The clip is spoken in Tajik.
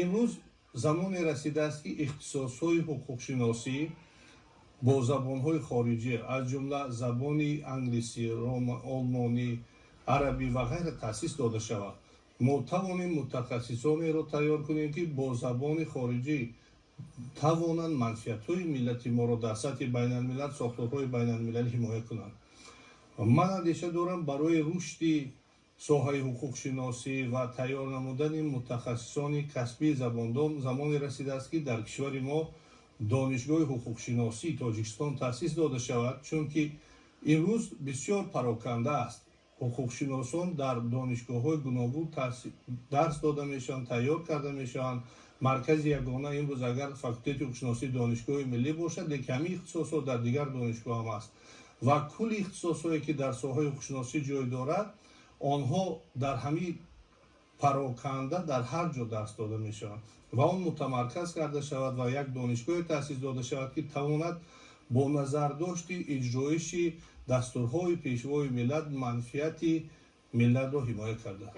имрӯз замоне расидааст ки ихтисосҳои ҳуқуқшиносӣ бо забонҳои хориҷӣ аз ҷумла забони англисӣ, олмонӣ, арабӣ ва ғайра таъсис дода шавад. мо тавонем мутахассисонеро тайёр кунем ки бо забони хориҷӣ тавонанд манфиатҳои миллати моро дар сатҳи байналмилал, сохторҳои байналмилалӣ ҳимоя кунанд. ман андеша дорам барои рушди соҳаи ҳуқуқшиносӣ ва тайёр намудани мутахассисони касбии забондон замоне расидааст ки дар кишвари мо донишгоҳи ҳуқуқшиносии Тоҷикистон таъсис дода шавад, чунки имрӯз бисёр пароканда аст. ҳуқуқшиносон дар донишгоҳҳои гуногун дарс дода мешаванд, тайёр карда мешаванд. маркази ягона имрӯз агар факултети ҳуқуқшиносии донишгоҳи миллӣ бошад, лекин ҳамин ихтисосот дар дигар донишгоҳ ҳам аст ва кулли ихтисосҳое ки дар соҳаи ҳуқуқшиносӣ ҷой дорад, онҳо дар ҳамин пароканда дар ҳар ҷо дарс дода мешаванд ва он мутамарказ карда шавад ва як донишгоҳе таъсис дода шавад ки тавонад бо назардошти иҷроиши дастурҳои пешвои миллат манфиати миллатро ҳимоя карда.